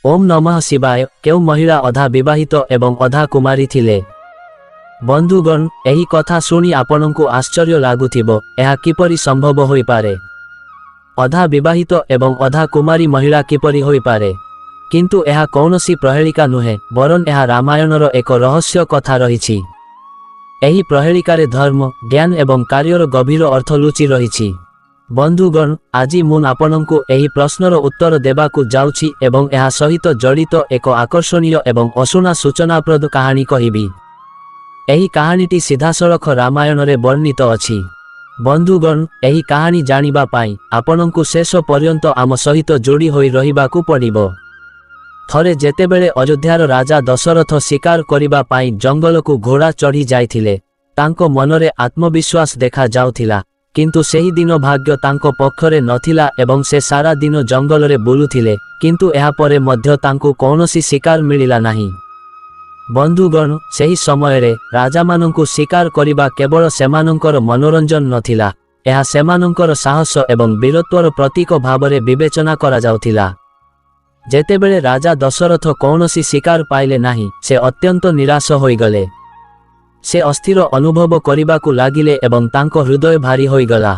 ओम नमः शिवाय। केउ महिला अधा विवाहित एवं अधा कुमारी थिले। बंधुगण, एही कथा सुनी आपनकु आश्चर्य लागुथिबो, एहा किपरि संभव होई पारे? अधा विवाहित एवं अधा कुमारी महिला किपरि होई पारे? किंतु एहा कौनसी प्रहेलिका नुहे, बरन एहा रामायणर एक रहस्य कथा रहिछि। एही प्रहेलिकारे धर्म, ज्ञान एवं कार्यर गभीर अर्थ लुचि रहिछि। बंधुगण, आजि मुन आपनकु एही प्रश्नर उत्तर देबाकु जाउछि एवं एहा सहित जड़ित एक आकर्षणीय एवं अशुना सूचनाप्रद कहानी कहिबि। एही कहानीटी सीधासळख रामायणरे वर्णित अछि। बंधुगण, एही कहानी जानिबा पाई आपनकु शेष पर्यंत आम सहित जोड़ी होई रहिबाकु पड़िबो। थरे जेतेबेले अयोध्यार राजा दशरथ शिकार करिबा पाई जंगलकु घोड़ा चढ़ी जाइथिले, तांको मनरे आत्मविश्वास देखा जाउथिला, किंतु सेही दिन भाग्य तांको पक्षरे नथिला एवं से सारा दिन जंगलरे बुलुथिले, किंतु एहा परे मध्य तांको कौनसी शिकार मिलिला नाही। बंधुगण, सेही समयरे राजामानंकु शिकार करिबा केवल सेमानंकर मनोरंजन नथिला, एहा सेमानंकर साहस एवं वीरत्वर प्रतीक भावरे विवेचना करा जाउथिला। जेतेबेले राजा दशरथ कौनसी शिकार पाइले नाही, से अत्यंत निराश होई गले। से अस्थिर अनुभव करिबाकु लागिले एवं तांको हृदय भारी होई गला।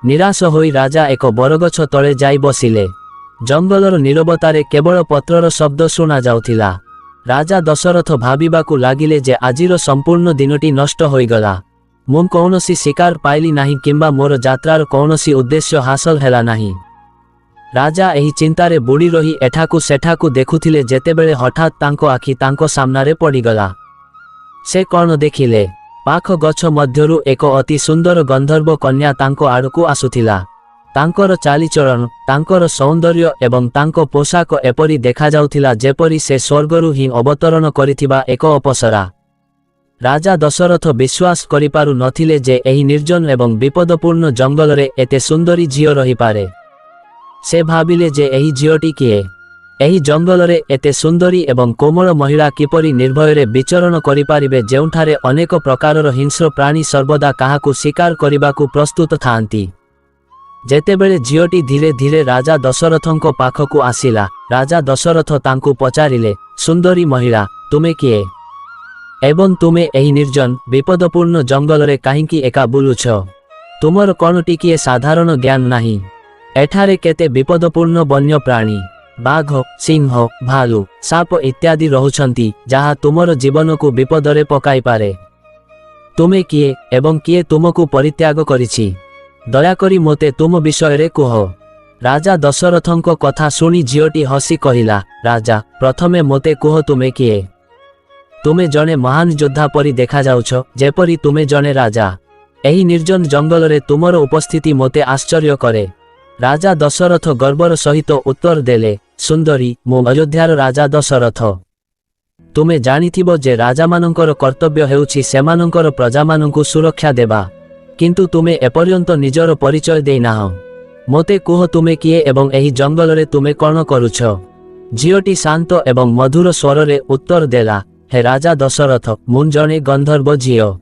निराश होई राजा एक बरगछ तळे जाई बसिले। जंगलर नीरवतारे केवल पत्रर शब्द सुना जाउथिला। राजा दशरथ भाबिबाकु लागिले जे आजिर संपूर्ण दिनटी नष्ट होई गला। मु कौनसी शिकार पाइली नाही किंबा मोर यात्रार कौनसी उद्देश्य हासिल हेला नाही। राजा एही चिंतारे बुड़ी रही एठाकु सेठाकु देखुथिले, जेतेबेले हठात तांको आखि तांको सामनारे पड़ीगला। से कौन देखिले? पाख गछ मध्यरु एक अति सुंदर गंधर्व कन्या तांको आड़कु आसुथिला। तांकर चालीचलन, तांकर सौंदर्य एवं तांको पोशाक एपरी देखा जाउथिला जेपरी से स्वर्गरु ही अवतरण करिथिबा एक अप्सरा। राजा दशरथ विश्वास करिपारु नथिले जे एही निर्जन एवं विपदपूर्ण जंगलरे एते सुंदरी झियो रही पारे। से भाबिले जे एही झियोटी किए? एही जंगलरे एते सुंदरी एवं कोमल महिला किपरि निर्भୟରେ विचरण करिपारिबे, जेउठारे अनेक प्रकारर हिंस्र प्राणी सर्वदा काहाकु शिकार करिबाकु प्रस्तुत थांती। जेतेबेले झियोटी धीरे धीरे राजा दशरथंको पाखकु आसिला, राजा दशरथ तांकु पचारिले, सुंदरी महिला, तुमे किए? एवं तुमे एही निर्जन विपदपूर्ण जंगलरे काहिंकी एका बुलुछ? तुमर कौन टिकिए साधारण ज्ञान नाही? एठारे केते विपदपूर्ण वन्य प्राणी, बाघ, सिंह, भालू, साप इत्यादि रहुछंती, जहा तुमर जीवन को विपदरे पकाई पारे। तुमे किए एवं किए तुमको परित्याग करिछि? दयाकरी मोते तुम विषयरे कुह। राजा दशरथंको कथा सुनी झियोटी हसी कहिला, राजा, प्रथमे मोते कुह तुमे किए? तुमे जने महान योद्धा परी देखा जाउछ, जेपरी तुमे जने राजा। एही निर्जन जंगलरे तुमर उपस्थिति मोते आश्चर्य करे। राजा दशरथ गर्वर सहित उत्तर देले, सुंदरी, मु अयोध्यार राजा दशरथ। तुमे जानिथिबो जे राजा मानंकर कर्तव्य हेउछि सेमानंकर प्रजा मानंकु सुरक्षा देबा, किंतु तुमे एपर्यंत निजर परिचय देइनाह। मोते कुह तुमे किए एवं एही जंगलरे तुमे कौन करुछ? झियोटी शांत एवं मधुर स्वररे उत्तर देला, हे राजा दशरथ, मु जणे गंधर्व झियो।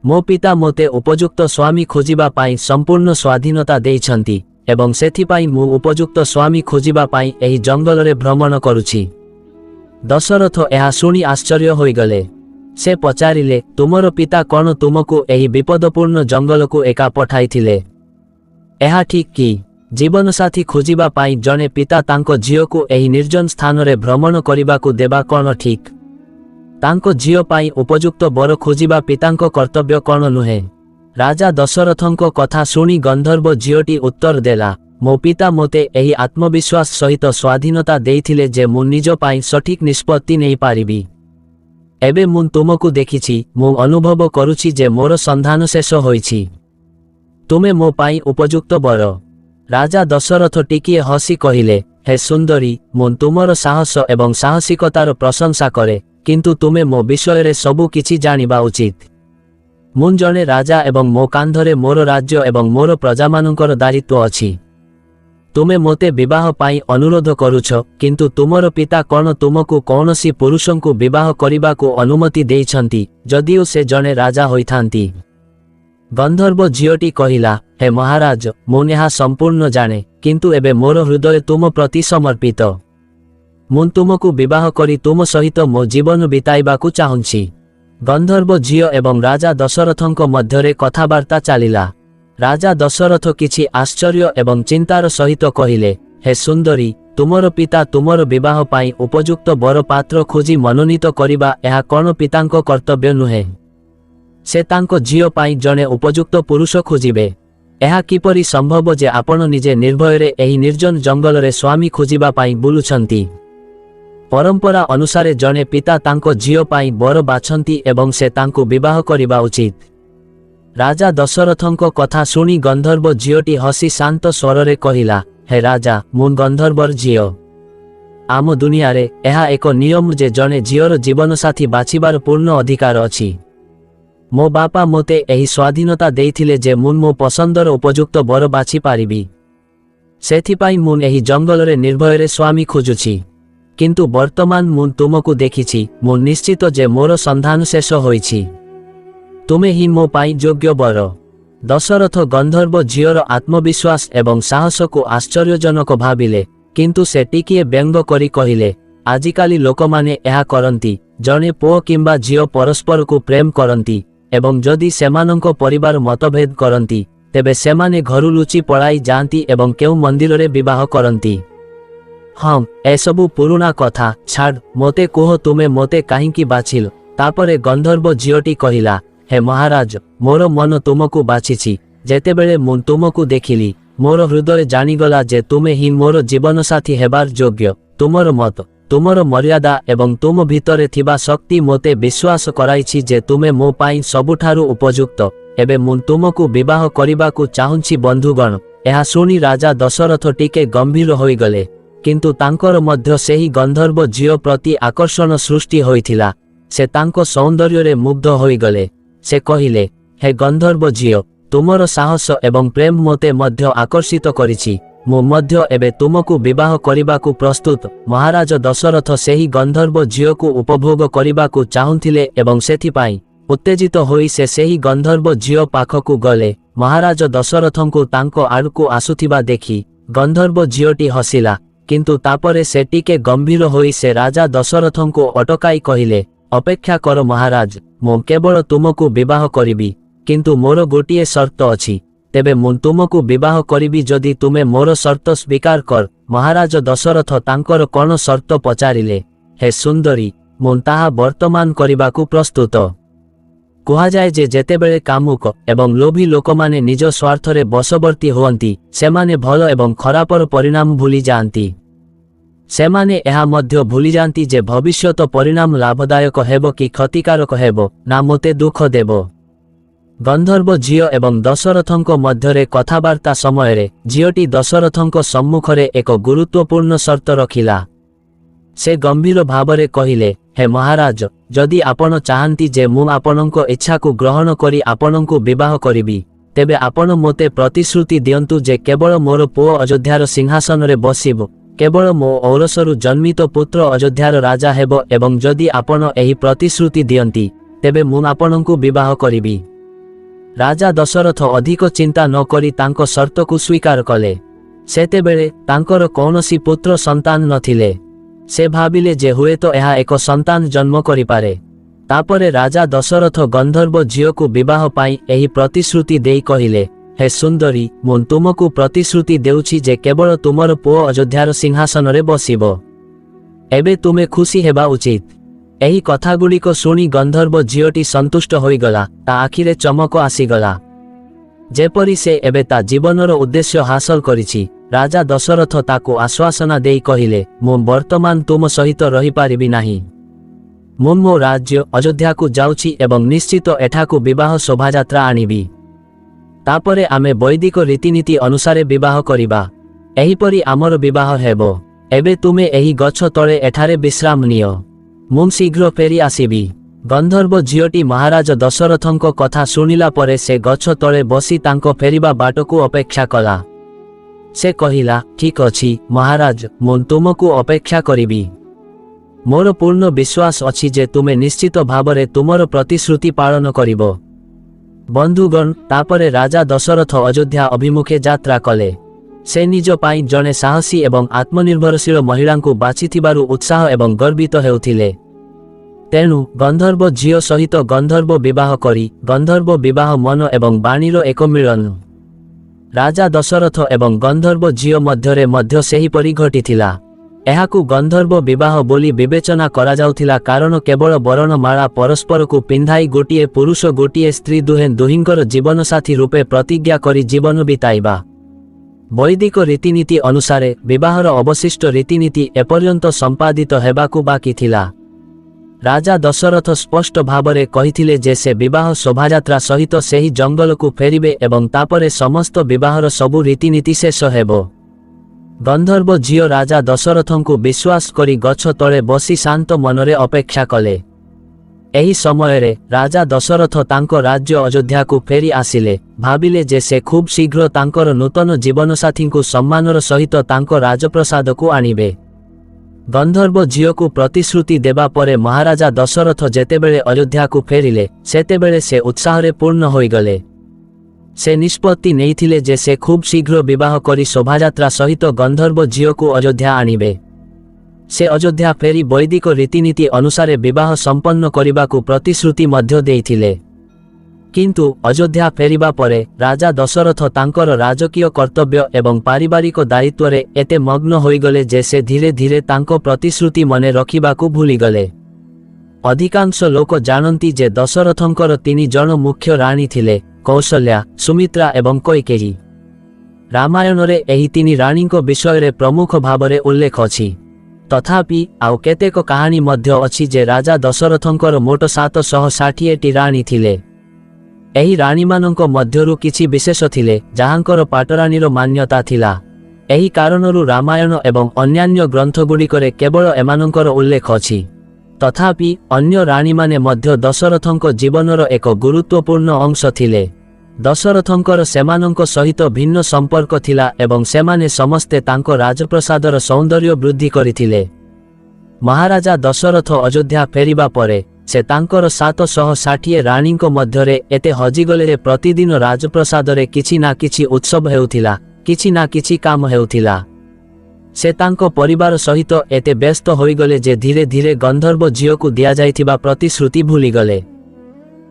मो पिता मोते उपयुक्त स्वामी खोजिबा पाई संपूर्ण स्वाधीनता देइछंती एवं सेथिपाई मु उपयुक्त स्वामी खोजिबा पाई एही जंगलरे भ्रमण करुछि। दशरथ एहा सुनी आश्चर्य होई गले। से पचारिले, तुमर पिता कौन तुमको एही विपदपूर्ण जंगलकु एका पठाइथिले? एहा ठीक कि? जीवन साथी खोजिबा पाई जने पिता तांको झियोकु एही निर्जन स्थानरे भ्रमण करिबाकु देबा कौन ठीक? तांको झियो पाई उपयुक्त बर खोजिबा पितांको कर्तव्य कौन नुहे? राजा दशरथंको कथा सुनी गंधर्व झियोटी उत्तर देला, मो पिता मोते एही आत्मविश्वास सहित स्वाधीनता देइथिले जे मु निज पाई सठिक निष्पत्ति नै पारिबी। एबे मु तुमको देखिछि, मु अनुभव करुछि जे मोर संधान शेष होइछि। तुमे मो पाई उपयुक्त बर। राजा दशरथ टिकिए हसी कहिले, हे सुंदरी, मु तुमर साहस एवं साहसिकतार प्रशंसा करे, किंतु तुमे मो विषयरे सबु किछि जानिबा उचित। मु जणे राजा एवं मो कांधरे मोर राज्य एवं मोर प्रजामानंकर दायित्व अछि। तुमे मोते विवाह पाई अनुरोध करुछ, किंतु तुमर पिता कौन तुमको कौनसी पुरुषंकु विवाह करिबाकु अनुमति देइछंती, जदिओ से जणे राजा होइथांती? गंधर्व झियोटी कहिला, हे महाराज, मु नेहा संपूर्ण जाने, किंतु एबे मोर हृदय तुम प्रति समर्पित। ମୁଁ ତୁମକୁ ବିବାହ କରି ତୁମ ସହିତ ମୋ ଜୀବନ ବିତାଇବାକୁ ଚାହୁଁଛି। ଗନ୍ଧର୍ବ ଝିଅ ଏବଂ ରାଜା ଦଶରଥଙ୍କ ମଧ୍ୟରେ କଥାବାର୍ତ୍ତା ଚାଲିଲା। ରାଜା ଦଶରଥ କିଛି ଆଶ୍ଚର୍ଯ୍ୟ ଏବଂ ଚିନ୍ତାର ସହିତ କହିଲେ, ହେ ସୁନ୍ଦରୀ, ତୁମର ପିତା ତୁମର ବିବାହ ପାଇଁ ଉପଯୁକ୍ତ ବର ପାତ୍ର ଖୋଜି ମନୋନୀତ କରିବା ଏହା କ'ଣ ପିତାଙ୍କ କର୍ତ୍ତବ୍ୟ ନୁହେଁ? ସେ ତାଙ୍କ ଝିଅ ପାଇଁ ଜଣେ ଉପଯୁକ୍ତ ପୁରୁଷ ଖୋଜିବେ। ଏହା କିପରି ସମ୍ଭବ ଯେ ଆପଣ ନିଜେ ନିର୍ଭୟରେ ଏହି ନିର୍ଜନ ଜଙ୍ଗଲରେ ସ୍ୱାମୀ ଖୋଜିବା ପାଇଁ ବୁଲୁଛନ୍ତି? ପରମ୍ପରା ଅନୁସାରେ ଜଣେ ପିତା ତାଙ୍କ ଝିଅ ପାଇଁ ବର ବାଛନ୍ତି ଏବଂ ସେ ତାଙ୍କୁ ବିବାହ କରିବା ଉଚିତ। ରାଜା ଦଶରଥଙ୍କ କଥା ଶୁଣି ଗନ୍ଧର୍ବ ଝିଅଟି ହସି ଶାନ୍ତ ସ୍ୱରରେ କହିଲା, ହେ ରାଜା, ମୁଁ ଗନ୍ଧର୍ବର ଝିଅ। ଆମ ଦୁନିଆରେ ଏହା ଏକ ନିୟମ ଯେ ଜଣେ ଝିଅର ଜୀବନସାଥୀ ବାଛିବାର ପୂର୍ଣ୍ଣ ଅଧିକାର ଅଛି। ମୋ ବାପା ମୋତେ ଏହି ସ୍ୱାଧୀନତା ଦେଇଥିଲେ ଯେ ମୁଁ ମୋ ପସନ୍ଦର ଉପଯୁକ୍ତ ବର ବାଛି ପାରିବି। ସେଥିପାଇଁ ମୁଁ ଏହି ଜଙ୍ଗଲରେ ନିର୍ଭୟରେ ସ୍ୱାମୀ ଖୋଜୁଛି। କିନ୍ତୁ ବର୍ତ୍ତମାନ ମୁଁ ତୁମକୁ ଦେଖିଛି, ମୁଁ ନିଶ୍ଚିତ ଯେ ମୋର ସନ୍ଧାନ ଶେଷ ହୋଇଛି। ତୁମେ ହିଁ ମୋ ପାଇଁ ଯୋଗ୍ୟ ବର। ଦଶରଥ ଗନ୍ଧର୍ବ ଝିଅର ଆତ୍ମବିଶ୍ୱାସ ଏବଂ ସାହସକୁ ଆଶ୍ଚର୍ଯ୍ୟଜନକ ଭାବିଲେ, କିନ୍ତୁ ସେ ଟିକିଏ ବ୍ୟଙ୍ଗ କରି କହିଲେ, ଆଜିକାଲି ଲୋକମାନେ ଏହା କରନ୍ତି। ଜଣେ ପୁଅ କିମ୍ବା ଝିଅ ପରସ୍ପରକୁ ପ୍ରେମ କରନ୍ତି ଏବଂ ଯଦି ସେମାନଙ୍କ ପରିବାର ମତଭେଦ କରନ୍ତି, ତେବେ ସେମାନେ ଘରୁ ଲୁଚି ପଳାଇ ଯାଆନ୍ତି ଏବଂ କେଉଁ ମନ୍ଦିରରେ ବିବାହ କରନ୍ତି। ହଁ, ଏସବୁ ପୁରୁଣା କଥା, ଛାଡ଼, ମୋତେ କୁହ ତୁମେ ମୋତେ କାହିଁକି ବାଛିଲ? ତାପରେ ଗନ୍ଧର୍ବ ଝିଅଟି କହିଲା, ହେ ମହାରାଜ, ମୋର ମନ ତୁମକୁ ବାଛିଛି। ଯେତେବେଳେ ମୁଁ ତୁମକୁ ଦେଖିଲି, ମୋର ହୃଦୟ ଜାଣିଗଲା ଯେ ତୁମେ ହିଁ ମୋର ଜୀବନସାଥୀ ହେବାର ଯୋଗ୍ୟ। ତୁମର ମତ, ତୁମର ମର୍ଯ୍ୟାଦା ଏବଂ ତୁମ ଭିତରେ ଥିବା ଶକ୍ତି ମୋତେ ବିଶ୍ୱାସ କରାଇଛି ଯେ ତୁମେ ମୋ ପାଇଁ ସବୁଠାରୁ ଉପଯୁକ୍ତ। ଏବେ ମୁଁ ତୁମକୁ ବିବାହ କରିବାକୁ ଚାହୁଁଛି। ବନ୍ଧୁଗଣ, ଏହା ଶୁଣି ରାଜା ଦଶରଥ ଟିକେ ଗମ୍ଭୀର ହୋଇଗଲେ, କିନ୍ତୁ ତାଙ୍କର ମଧ୍ୟ ସେହି ଗନ୍ଧର୍ବ ଝିଅ ପ୍ରତି ଆକର୍ଷଣ ସୃଷ୍ଟି ହୋଇଥିଲା। ସେ ତାଙ୍କ ସୌନ୍ଦର୍ଯ୍ୟରେ ମୁଗ୍ଧ ହୋଇଗଲେ। ସେ କହିଲେ, ହେ ଗନ୍ଧର୍ବ ଝିଅ, ତୁମର ସାହସ ଏବଂ ପ୍ରେମ ମୋତେ ମଧ୍ୟ ଆକର୍ଷିତ କରିଛି। ମୁଁ ମଧ୍ୟ ଏବେ ତୁମକୁ ବିବାହ କରିବାକୁ ପ୍ରସ୍ତୁତ। ମହାରାଜ ଦଶରଥ ସେହି ଗନ୍ଧର୍ବ ଝିଅକୁ ଉପଭୋଗ କରିବାକୁ ଚାହୁଁଥିଲେ ଏବଂ ସେଥିପାଇଁ ଉତ୍ତେଜିତ ହୋଇ ସେ ସେହି ଗନ୍ଧର୍ବ ଝିଅ ପାଖକୁ ଗଲେ। ମହାରାଜ ଦଶରଥଙ୍କୁ ତାଙ୍କ ଆଡ଼କୁ ଆସୁଥିବା ଦେଖି ଗନ୍ଧର୍ବ ଝିଅଟି ହସିଲା, କିନ୍ତୁ ତାପରେ ସେ ଟିକେ ଗମ୍ଭୀର ହୋଇ ସେ ରାଜା ଦଶରଥଙ୍କୁ ଅଟକାଇ କହିଲେ, ଅପେକ୍ଷା କର ମହାରାଜ, ମୁଁ କେବଳ ତୁମକୁ ବିବାହ କରିବି, କିନ୍ତୁ ମୋର ଗୋଟିଏ ସର୍ତ୍ତ ଅଛି। ତେବେ ମୁଁ ତୁମକୁ ବିବାହ କରିବି ଯଦି ତୁମେ ମୋର ସର୍ତ୍ତ ସ୍ୱୀକାର କର। ମହାରାଜ ଦଶରଥ ତାଙ୍କର କ'ଣ ସର୍ତ୍ତ ପଚାରିଲେ। ହେ ସୁନ୍ଦରୀ, ମୁଁ ତାହା ବର୍ତ୍ତମାନ କରିବାକୁ ପ୍ରସ୍ତୁତ। କୁହାଯାଏ ଯେ ଯେତେବେଳେ କାମୁକ ଏବଂ ଲୋଭୀ ଲୋକମାନେ ନିଜ ସ୍ୱାର୍ଥରେ ବଶବର୍ତ୍ତୀ ହୁଅନ୍ତି, ସେମାନେ ଭଲ ଏବଂ ଖରାପର ପରିଣାମ ଭୁଲି ଯାଆନ୍ତି। ସେମାନେ ଏହା ମଧ୍ୟ ଭୁଲିଯାଆନ୍ତି ଯେ ଭବିଷ୍ୟତ ପରିଣାମ ଲାଭଦାୟକ ହେବ କି କ୍ଷତିକାରକ ହେବ, ନା ମୋତେ ଦୁଃଖ ଦେବ। ଗନ୍ଧର୍ବ ଝିଅ ଏବଂ ଦଶରଥଙ୍କ ମଧ୍ୟରେ କଥାବାର୍ତ୍ତା ସମୟରେ ଝିଅଟି ଦଶରଥଙ୍କ ସମ୍ମୁଖରେ ଏକ ଗୁରୁତ୍ୱପୂର୍ଣ୍ଣ ସର୍ତ୍ତ ରଖିଲା। ସେ ଗମ୍ଭୀର ଭାବରେ କହିଲେ, ହେ ମହାରାଜ, ଯଦି ଆପଣ ଚାହାନ୍ତି ଯେ ମୁଁ ଆପଣଙ୍କ ଇଚ୍ଛାକୁ ଗ୍ରହଣ କରି ଆପଣଙ୍କୁ ବିବାହ କରିବି, ତେବେ ଆପଣ ମୋତେ ପ୍ରତିଶ୍ରୁତି ଦିଅନ୍ତୁ ଯେ କେବଳ ମୋର ପୁଅ ଅଯୋଧ୍ୟାର ସିଂହାସନରେ ବସିବ, କେବଳ ମୋ ଔରସରୁ ଜନ୍ମିତ ପୁତ୍ର ଅଯୋଧ୍ୟାର ରାଜା ହେବ ଏବଂ ଯଦି ଆପଣ ଏହି ପ୍ରତିଶ୍ରୁତି ଦିଅନ୍ତି, ତେବେ ମୁଁ ଆପଣଙ୍କୁ ବିବାହ କରିବି। ରାଜା ଦଶରଥ ଅଧିକ ଚିନ୍ତା ନ କରି ତାଙ୍କ ସର୍ତ୍ତକୁ ସ୍ୱୀକାର କଲେ। ସେତେବେଳେ ତାଙ୍କର କୌଣସି ପୁତ୍ର ସନ୍ତାନ ନଥିଲେ। ସେ ଭାବିଲେ ଯେ ହୁଏତ ଏହା ଏକ ସନ୍ତାନ ଜନ୍ମ କରିପାରେ। ତାପରେ ରାଜା ଦଶରଥ ଗନ୍ଧର୍ବ ଝିଅକୁ ବିବାହ ପାଇଁ ଏହି ପ୍ରତିଶ୍ରୁତି ଦେଇ କହିଲେ, ହେ ସୁନ୍ଦରୀ, ମୁଁ ତୁମକୁ ପ୍ରତିଶ୍ରୁତି ଦେଉଛି ଯେ କେବଳ ତୁମର ପୁଅ ଅଯୋଧ୍ୟାର ସିଂହାସନରେ ବସିବ। ଏବେ ତୁମେ ଖୁସି ହେବା ଉଚିତ। ଏହି କଥାଗୁଡ଼ିକ ଶୁଣି ଗନ୍ଧର୍ବ ଝିଅଟି ସନ୍ତୁଷ୍ଟ ହୋଇଗଲା। ତା ଆଖିରେ ଚମକ ଆସିଗଲା, ଯେପରି ସେ ଏବେ ତା ଜୀବନର ଉଦ୍ଦେଶ୍ୟ ହାସଲ କରିଛି। ରାଜା ଦଶରଥ ତାକୁ ଆଶ୍ୱାସନା ଦେଇ କହିଲେ, ମୁଁ ବର୍ତ୍ତମାନ ତୁମ ସହିତ ରହିପାରିବି ନାହିଁ। ମୁଁ ମୋ ରାଜ୍ୟ ଅଯୋଧ୍ୟାକୁ ଯାଉଛି ଏବଂ ନିଶ୍ଚିତ ଏଠାକୁ ବିବାହ ଶୋଭାଯାତ୍ରା ଆଣିବି। ତାପରେ ଆମେ ବୈଦିକ ରୀତିନୀତି ଅନୁସାରେ ବିବାହ କରିବା। ଏହିପରି ଆମର ବିବାହ ହେବ। ଏବେ ତୁମେ ଏହି ଗଛ ତଳେ ଏଠାରେ ବିଶ୍ରାମ ନିଅ। ମୁଁ ଶୀଘ୍ର ଫେରି ଆସିବି। ଗନ୍ଧର୍ବ ଝିଅଟି ମହାରାଜ ଦଶରଥଙ୍କ କଥା ଶୁଣିଲା ପରେ ସେ ଗଛ ତଳେ ବସି ତାଙ୍କ ଫେରିବା ବାଟକୁ ଅପେକ୍ଷା କଲା। ସେ କହିଲା, ଠିକ୍ ଅଛି ମହାରାଜ, ମୁଁ ତୁମକୁ ଅପେକ୍ଷା କରିବି। ମୋର ପୂର୍ଣ୍ଣ ବିଶ୍ୱାସ ଅଛି ଯେ ତୁମେ ନିଶ୍ଚିତ ଭାବରେ ତୁମର ପ୍ରତିଶ୍ରୁତି ପାଳନ କରିବ। ବନ୍ଧୁଗଣ, ତାପରେ ରାଜା ଦଶରଥ ଅଯୋଧ୍ୟା ଅଭିମୁଖେ ଯାତ୍ରା କଲେ। ସେ ନିଜ ପାଇଁ ଜଣେ ସାହସୀ ଏବଂ ଆତ୍ମନିର୍ଭରଶୀଳ ମହିଳାଙ୍କୁ ବାଛିଥିବାରୁ ଉତ୍ସାହ ଏବଂ ଗର୍ବିତ ହେଉଥିଲେ। ତେଣୁ ଗନ୍ଧର୍ବ ଝିଅ ସହିତ ଗନ୍ଧର୍ବ ବିବାହ କରି ଗନ୍ଧର୍ବ ବିବାହ ମନ ଏବଂ ବାଣୀର ଏକ ମିଳନ। ରାଜା ଦଶରଥ ଏବଂ ଗନ୍ଧର୍ବ ଝିଅ ମଧ୍ୟରେ ମଧ୍ୟ ସେହିପରି ଘଟିଥିଲା। ଏହାକୁ ଗନ୍ଧର୍ବ ବିବାହ ବୋଲି ବିବେଚନା କରାଯାଉଥିଲା କାରଣ କେବଳ ବରଣମାଳା ପରସ୍ପରକୁ ପିନ୍ଧାଇ ଗୋଟିଏ ପୁରୁଷ ଗୋଟିଏ ସ୍ତ୍ରୀ ଦୁହେଁ ଦୁହିଁଙ୍କର ଜୀବନସାଥୀ ରୂପେ ପ୍ରତିଜ୍ଞା କରି ଜୀବନ ବିତାଇବା। ବୈଦିକ ରୀତିନୀତି ଅନୁସାରେ ବିବାହର ଅବଶିଷ୍ଟ ରୀତିନୀତି ଏପର୍ଯ୍ୟନ୍ତ ସମ୍ପାଦିତ ହେବାକୁ ବାକି ଥିଲା। ରାଜା ଦଶରଥ ସ୍ପଷ୍ଟ ଭାବରେ କହିଥିଲେ ଯେ ସେ ବିବାହ ଶୋଭାଯାତ୍ରା ସହିତ ସେହି ଜଙ୍ଗଲକୁ ଫେରିବେ ଏବଂ ତାପରେ ସମସ୍ତ ବିବାହର ସବୁ ରୀତିନୀତି ଶେଷ ହେବ। ଗନ୍ଧର୍ବ ଝିଅ ରାଜା ଦଶରଥଙ୍କୁ ବିଶ୍ୱାସ କରି ଗଛ ତଳେ ବସି ଶାନ୍ତ ମନରେ ଅପେକ୍ଷା କଲେ। ଏହି ସମୟରେ ରାଜା ଦଶରଥ ତାଙ୍କ ରାଜ୍ୟ ଅଯୋଧ୍ୟାକୁ ଫେରି ଆସିଲେ। ଭାବିଲେ ଯେ ସେ ଖୁବ୍ ଶୀଘ୍ର ତାଙ୍କର ନୂତନ ଜୀବନସାଥୀଙ୍କୁ ସମ୍ମାନର ସହିତ ତାଙ୍କ ରାଜପ୍ରସାଦକୁ ଆଣିବେ। ଗନ୍ଧର୍ବ ଝିଅକୁ ପ୍ରତିଶ୍ରୁତି ଦେବା ପରେ ମହାରାଜା ଦଶରଥ ଯେତେବେଳେ ଅଯୋଧ୍ୟାକୁ ଫେରିଲେ ସେତେବେଳେ ସେ ଉତ୍ସାହରେ ପୂର୍ଣ୍ଣ ହୋଇଗଲେ। ସେ ନିଷ୍ପତ୍ତି ନେଇଥିଲେ ଯେ ସେ ଖୁବ୍ ଶୀଘ୍ର ବିବାହ କରି ଶୋଭାଯାତ୍ରା ସହିତ ଗନ୍ଧର୍ବ ଝିଅକୁ ଅଯୋଧ୍ୟା ଆଣିବେ। ସେ ଅଯୋଧ୍ୟା ଫେରି ବୈଦିକ ରୀତିନୀତି ଅନୁସାରେ ବିବାହ ସମ୍ପନ୍ନ କରିବାକୁ ପ୍ରତିଶ୍ରୁତି ମଧ୍ୟ ଦେଇଥିଲେ। କିନ୍ତୁ ଅଯୋଧ୍ୟା ଫେରିବା ପରେ ରାଜା ଦଶରଥ ତାଙ୍କର ରାଜକୀୟ କର୍ତ୍ତବ୍ୟ ଏବଂ ପାରିବାରିକ ଦାୟିତ୍ୱରେ ଏତେ ମଗ୍ନ ହୋଇଗଲେ ଯେ ସେ ଧୀରେ ଧୀରେ ତାଙ୍କ ପ୍ରତିଶ୍ରୁତି ମନେ ରଖିବାକୁ ଭୁଲିଗଲେ। ଅଧିକାଂଶ ଲୋକ ଜାଣନ୍ତି ଯେ ଦଶରଥଙ୍କର 3 ଜଣ ମୁଖ୍ୟ ରାଣୀ ଥିଲେ, କୌଶଲ୍ୟା, ସୁମିତ୍ରା ଏବଂ କୈକେୟୀ। ରାମାୟଣରେ ଏହି 3 ରାଣୀଙ୍କ ବିଷୟରେ ପ୍ରମୁଖ ଭାବରେ ଉଲ୍ଲେଖ ଅଛି। ତଥାପି ଆଉ କେତେକ କାହାଣୀ ମଧ୍ୟ ଅଛି ଯେ ରାଜା ଦଶରଥଙ୍କର ମୋଟ 760ଟି ରାଣୀ ଥିଲେ। ଏହି ରାଣୀମାନଙ୍କ ମଧ୍ୟରୁ କିଛି ବିଶେଷ ଥିଲେ ଯାହାଙ୍କର ପାଟରାଣୀର ମାନ୍ୟତା ଥିଲା। ଏହି କାରଣରୁ ରାମାୟଣ ଏବଂ ଅନ୍ୟାନ୍ୟ ଗ୍ରନ୍ଥଗୁଡ଼ିକରେ କେବଳ ଏମାନଙ୍କର ଉଲ୍ଲେଖ ଅଛି। ତଥାପି ଅନ୍ୟ ରାଣୀମାନେ ମଧ୍ୟ ଦଶରଥଙ୍କ ଜୀବନର ଏକ ଗୁରୁତ୍ୱପୂର୍ଣ୍ଣ ଅଂଶ ଥିଲେ। ଦଶରଥଙ୍କର ସେମାନଙ୍କ ସହିତ ଭିନ୍ନ ସମ୍ପର୍କ ଥିଲା ଏବଂ ସେମାନେ ସମସ୍ତେ ତାଙ୍କ ରାଜପ୍ରସାଦର ସୌନ୍ଦର୍ଯ୍ୟ ବୃଦ୍ଧି କରିଥିଲେ। ମହାରାଜା ଦଶରଥ ଅଯୋଧ୍ୟା ଫେରିବା ପରେ ସେ ତାଙ୍କର 760 ରାଣୀଙ୍କ ମଧ୍ୟରେ ଏତେ ହଜିଗଲେ ଯେ ପ୍ରତିଦିନ ରାଜପ୍ରସାଦରେ କିଛି ନା କିଛି ଉତ୍ସବ ହେଉଥିଲା, କିଛି ନା କିଛି କାମ ହେଉଥିଲା। ସେ ତାଙ୍କ ପରିବାର ସହିତ ଏତେ ବ୍ୟସ୍ତ ହୋଇଗଲେ ଯେ ଧୀରେ ଧୀରେ ଗନ୍ଧର୍ବ ଝିଅକୁ ଦିଆଯାଇଥିବା ପ୍ରତିଶ୍ରୁତି ଭୁଲିଗଲେ।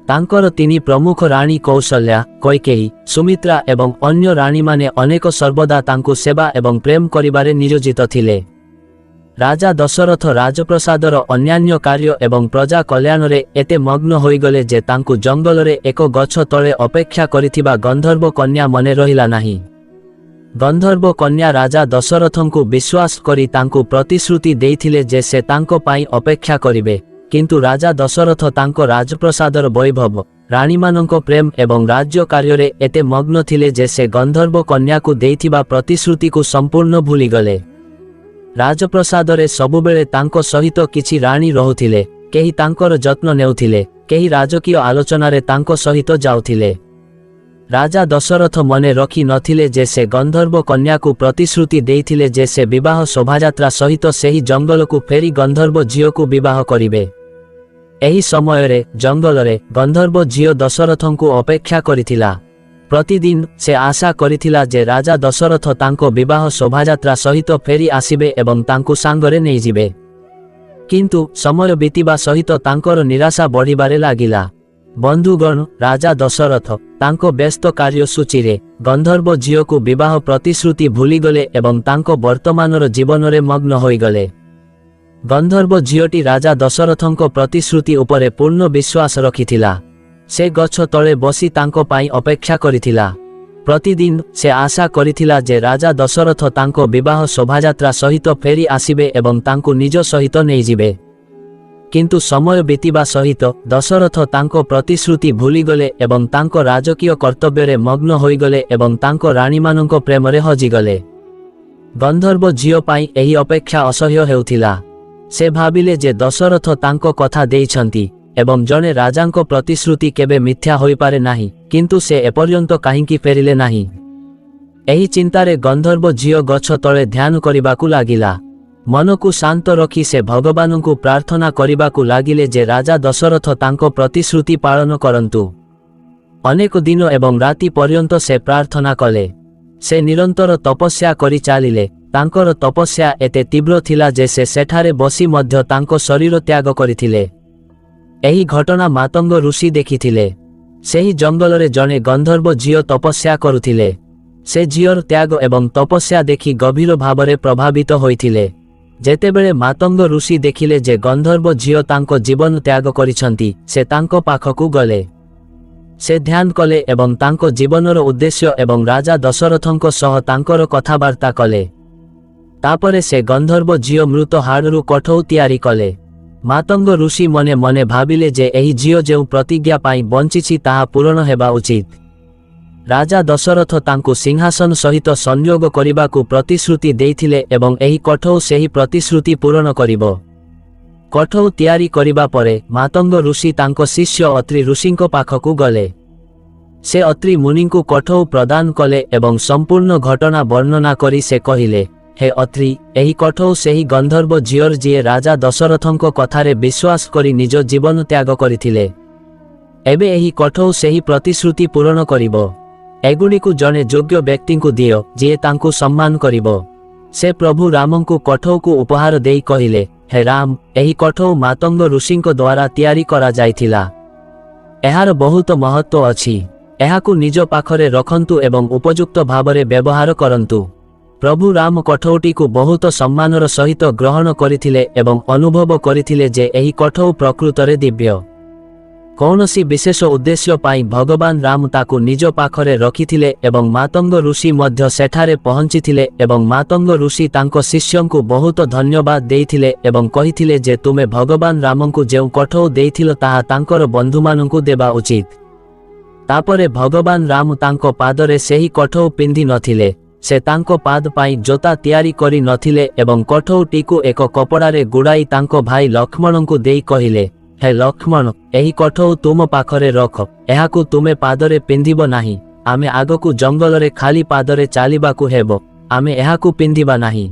ତାଙ୍କର 3 ପ୍ରମୁଖ ରାଣୀ କୌଶଲ୍ୟା, କୈକେୟୀ, ସୁମିତ୍ରା ଏବଂ ଅନ୍ୟ ରାଣୀମାନେ ଅନେକ ସର୍ବଦା ତାଙ୍କୁ ସେବା ଏବଂ ପ୍ରେମ କରିବାରେ ନିୟୋଜିତ ଥିଲେ। ରାଜା ଦଶରଥ ରାଜପ୍ରସାଦର ଅନ୍ୟାନ୍ୟ କାର୍ଯ୍ୟ ଏବଂ ପ୍ରଜା କଲ୍ୟାଣରେ ଏତେ ମଗ୍ନ ହୋଇଗଲେ ଯେ ତାଙ୍କୁ ଜଙ୍ଗଲରେ ଏକ ଗଛ ତଳେ ଅପେକ୍ଷା କରିଥିବା ଗନ୍ଧର୍ବ କନ୍ୟା ମନେ ରହିଲା ନାହିଁ। ଗନ୍ଧର୍ବ କନ୍ୟା ରାଜା ଦଶରଥଙ୍କୁ ବିଶ୍ୱାସ କରି ତାଙ୍କୁ ପ୍ରତିଶ୍ରୁତି ଦେଇଥିଲେ ଯେ ସେ ତାଙ୍କ ପାଇଁ ଅପେକ୍ଷା କରିବେ। କିନ୍ତୁ ରାଜା ଦଶରଥ ତାଙ୍କ ରାଜପ୍ରସାଦର ବୈଭବ, ରାଣୀମାନଙ୍କ ପ୍ରେମ ଏବଂ ରାଜ୍ୟ କାର୍ଯ୍ୟରେ ଏତେ ମଗ୍ନ ଥିଲେ ଯେ ସେ ଗନ୍ଧର୍ବ କନ୍ୟାକୁ ଦେଇଥିବା ପ୍ରତିଶ୍ରୁତିକୁ ସମ୍ପୂର୍ଣ୍ଣ ଭୁଲିଗଲେ। ରାଜପ୍ରସାଦରେ ସବୁବେଳେ ତାଙ୍କ ସହିତ କିଛି ରାଣୀ ରହୁଥିଲେ, କେହି ତାଙ୍କର ଯତ୍ନ ନେଉଥିଲେ, କେହି ରାଜକୀୟ ଆଲୋଚନାରେ ତାଙ୍କ ସହିତ ଯାଉଥିଲେ। ରାଜା ଦଶରଥ ମନେ ରଖି ନଥିଲେ ଯେ ସେ ଗନ୍ଧର୍ବ କନ୍ୟାକୁ ପ୍ରତିଶ୍ରୁତି ଦେଇଥିଲେ ଯେ ସେ ବିବାହ ଶୋଭାଯାତ୍ରା ସହିତ ସେହି ଜଙ୍ଗଲକୁ ଫେରି ଗନ୍ଧର୍ବ ଝିଅକୁ ବିବାହ କରିବେ। ଏହି ସମୟରେ ଜଙ୍ଗଲରେ ଗନ୍ଧର୍ବ ଝିଅ ଦଶରଥଙ୍କୁ ଅପେକ୍ଷା କରିଥିଲା। ପ୍ରତିଦିନ ସେ ଆଶା କରିଥିଲା ଯେ ରାଜା ଦଶରଥ ତାଙ୍କ ବିବାହ ଶୋଭାଯାତ୍ରା ସହିତ ଫେରି ଆସିବେ ଏବଂ ତାଙ୍କୁ ସାଙ୍ଗରେ ନେଇଯିବେ। କିନ୍ତୁ ସମୟ ବିତିବା ସହିତ ତାଙ୍କର ନିରାଶା ବଢ଼ିବାରେ ଲାଗିଲା। ବନ୍ଧୁଗଣ, ରାଜା ଦଶରଥ ତାଙ୍କ ବ୍ୟସ୍ତ କାର୍ଯ୍ୟସୂଚୀରେ ଗନ୍ଧର୍ବ ଝିଅକୁ ବିବାହ ପ୍ରତିଶ୍ରୁତି ଭୁଲିଗଲେ ଏବଂ ତାଙ୍କ ବର୍ତ୍ତମାନର ଜୀବନରେ ମଗ୍ନ ହୋଇଗଲେ। ଗନ୍ଧର୍ବ ଝିଅଟି ରାଜା ଦଶରଥଙ୍କ ପ୍ରତିଶ୍ରୁତି ଉପରେ ପୂର୍ଣ୍ଣ ବିଶ୍ୱାସ ରଖିଥିଲା। ସେ ଗଛ ତଳେ ବସି ତାଙ୍କ ପାଇଁ ଅପେକ୍ଷା କରିଥିଲା। ପ୍ରତିଦିନ ସେ ଆଶା କରିଥିଲା ଯେ ରାଜା ଦଶରଥ ତାଙ୍କ ବିବାହ ଶୋଭାଯାତ୍ରା ସହିତ ଫେରି ଆସିବେ ଏବଂ ତାଙ୍କୁ ନିଜ ସହିତ ନେଇଯିବେ। କିନ୍ତୁ ସମୟ ବିତିବା ସହିତ ଦଶରଥ ତାଙ୍କ ପ୍ରତିଶ୍ରୁତି ଭୁଲିଗଲେ ଏବଂ ତାଙ୍କ ରାଜକୀୟ କର୍ତ୍ତବ୍ୟରେ ମଗ୍ନ ହୋଇଗଲେ ଏବଂ ତାଙ୍କ ରାଣୀମାନଙ୍କ ପ୍ରେମରେ ହଜିଗଲେ। ଗନ୍ଧର୍ବ ଝିଅ ପାଇଁ ଏହି ଅପେକ୍ଷା ଅସହ୍ୟ ହେଉଥିଲା। ସେ ଭାବିଲେ ଯେ ଦଶରଥ ତାଙ୍କ କଥା ଦେଇଛନ୍ତି ଏବଂ ଜଣେ ରାଜାଙ୍କ ପ୍ରତିଶ୍ରୁତି କେବେ ମିଥ୍ୟା ହୋଇପାରେ ନାହିଁ, କିନ୍ତୁ ସେ ଏପର୍ଯ୍ୟନ୍ତ କାହିଁକି ଫେରିଲେ ନାହିଁ? ଏହି ଚିନ୍ତାରେ ଗନ୍ଧର୍ବ ଝିଅ ଗଛ ତଳେ ଧ୍ୟାନ କରିବାକୁ ଲାଗିଲା। ମନକୁ ଶାନ୍ତ ରଖି ସେ ଭଗବାନଙ୍କୁ ପ୍ରାର୍ଥନା କରିବାକୁ ଲାଗିଲେ ଯେ ରାଜା ଦଶରଥ ତାଙ୍କ ପ୍ରତିଶ୍ରୁତି ପାଳନ କରନ୍ତୁ। ଅନେକ ଦିନ ଏବଂ ରାତି ପର୍ଯ୍ୟନ୍ତ ସେ ପ୍ରାର୍ଥନା କଲେ। ସେ ନିରନ୍ତର ତପସ୍ୟା କରି ଚାଲିଲେ। ତାଙ୍କର ତପସ୍ୟା ଏତେ ତୀବ୍ର ଥିଲା ଯେ ସେ ସେଠାରେ ବସି ମଧ୍ୟ ତାଙ୍କ ଶରୀର ତ୍ୟାଗ କରିଥିଲେ। ଏହି ଘଟଣା ମାତଙ୍ଗ ଋଷି ଦେଖିଥିଲେ। ସେହି ଜଙ୍ଗଲରେ ଜଣେ ଗନ୍ଧର୍ବ ଝିଅ ତପସ୍ୟା କରୁଥିଲେ। ସେ ଝିଅର ତ୍ୟାଗ ଏବଂ ତପସ୍ୟା ଦେଖି ଗଭୀର ଭାବରେ ପ୍ରଭାବିତ ହୋଇଥିଲେ। ଯେତେବେଳେ ମାତଙ୍ଗ ଋଷି ଦେଖିଲେ ଯେ ଗନ୍ଧର୍ବ ଝିଅ ତାଙ୍କ ଜୀବନ ତ୍ୟାଗ କରିଛନ୍ତି, ସେ ତାଙ୍କ ପାଖକୁ ଗଲେ। ସେ ଧ୍ୟାନ କଲେ ଏବଂ ତାଙ୍କ ଜୀବନର ଉଦ୍ଦେଶ୍ୟ ଏବଂ ରାଜା ଦଶରଥଙ୍କ ସହ ତାଙ୍କର କଥାବାର୍ତ୍ତା କଲେ। ତାପରେ ସେ ଗନ୍ଧର୍ବ ଝିଅ ମୃତ ହାଡ଼ରୁ କଠଉ ତିଆରି କଲେ। ମାତଙ୍ଗ ଋଷି ମନେ ମନେ ଭାବିଲେ ଯେ ଏହି ଝିଅ ଯେଉଁ ପ୍ରତିଜ୍ଞା ପାଇଁ ବଞ୍ଚିଛି ତାହା ପୂରଣ ହେବା ଉଚିତ। ରାଜା ଦଶରଥ ତାଙ୍କୁ ସିଂହାସନ ସହିତ ସଂଯୋଗ କରିବାକୁ ପ୍ରତିଶ୍ରୁତି ଦେଇଥିଲେ ଏବଂ ଏହି କଠଉ ସେହି ପ୍ରତିଶ୍ରୁତି ପୂରଣ କରିବ। କଠଉ ତିଆରି କରିବା ପରେ ମାତଙ୍ଗ ଋଷି ତାଙ୍କ ଶିଷ୍ୟ ଅତ୍ରି ଋଷିଙ୍କ ପାଖକୁ ଗଲେ। ସେ ଅତ୍ରି ମୁନିଙ୍କୁ କଠଉ ପ୍ରଦାନ କଲେ ଏବଂ ସମ୍ପୂର୍ଣ୍ଣ ଘଟଣା ବର୍ଣ୍ଣନା କରି ସେ କହିଲେ, ହେ ଅତ୍ରି, ଏହି କଠଉ ସେହି ଗନ୍ଧର୍ବ ଝିଅର ଯିଏ ରାଜା ଦଶରଥଙ୍କ କଥାରେ ବିଶ୍ୱାସ କରି ନିଜ ଜୀବନ ତ୍ୟାଗ କରିଥିଲେ। ଏବେ ଏହି କଠଉ ସେହି ପ୍ରତିଶ୍ରୁତି ପୂରଣ କରିବ। ଏଗୁଡ଼ିକୁ ଜଣେ ଯୋଗ୍ୟ ବ୍ୟକ୍ତିଙ୍କୁ ଦିଅ, ଯିଏ ତାଙ୍କୁ ସମ୍ମାନ କରିବ। ସେ ପ୍ରଭୁ ରାମଙ୍କୁ କଠଉକୁ ଉପହାର ଦେଇ କହିଲେ, ହେ ରାମ, ଏହି କଠଉ ମାତଙ୍ଗ ଋଷିଙ୍କ ଦ୍ୱାରା ତିଆରି କରାଯାଇଥିଲା। ଏହାର ବହୁତ ମହତ୍ତ୍ୱ ଅଛି। ଏହାକୁ ନିଜ ପାଖରେ ରଖନ୍ତୁ ଏବଂ ଉପଯୁକ୍ତ ଭାବରେ ବ୍ୟବହାର କରନ୍ତୁ। ପ୍ରଭୁ ରାମ କଠଉଟିକୁ ବହୁତ ସମ୍ମାନର ସହିତ ଗ୍ରହଣ କରିଥିଲେ ଏବଂ ଅନୁଭବ କରିଥିଲେ ଯେ ଏହି କଠଉ ପ୍ରକୃତରେ ଦିବ୍ୟ। କୌଣସି ବିଶେଷ ଉଦ୍ଦେଶ୍ୟ ପାଇଁ ଭଗବାନ ରାମ ତାକୁ ନିଜ ପାଖରେ ରଖିଥିଲେ ଏବଂ ମାତଙ୍ଗ ଋଷି ମଧ୍ୟ ସେଠାରେ ପହଞ୍ଚିଥିଲେ ଏବଂ ମାତଙ୍ଗ ଋଷି ତାଙ୍କ ଶିଷ୍ୟଙ୍କୁ ବହୁତ ଧନ୍ୟବାଦ ଦେଇଥିଲେ ଏବଂ କହିଥିଲେ ଯେ ତୁମେ ଭଗବାନ ରାମଙ୍କୁ ଯେଉଁ କଠଉ ଦେଇଥିଲ ତାହା ତାଙ୍କର ବନ୍ଧୁମାନଙ୍କୁ ଦେବା ଉଚିତ। ତାପରେ ଭଗବାନ ରାମ ତାଙ୍କ ପାଦରେ ସେହି କଠଉ ପିନ୍ଧି ନଥିଲେ। ସେ ତାଙ୍କ ପାଦ ପାଇଁ ଜୋତା ତିଆରି କରି ନଥିଲେ ଏବଂ କଠଉଟିକୁ ଏକ କପଡ଼ାରେ ଗୁଡ଼ାଇ ତାଙ୍କ ଭାଇ ଲକ୍ଷ୍ମଣଙ୍କୁ ଦେଇ କହିଲେ, ହେ ଲକ୍ଷ୍ମଣ, ଏହି କଠଉ ତୁମ ପାଖରେ ରଖ। ଏହାକୁ ତୁମେ ପାଦରେ ପିନ୍ଧିବ ନାହିଁ। ଆମେ ଆଗକୁ ଜଙ୍ଗଲରେ ଖାଲି ପାଦରେ ଚାଲିବାକୁ ହେବ। ଆମେ ଏହାକୁ ପିନ୍ଧିବା ନାହିଁ।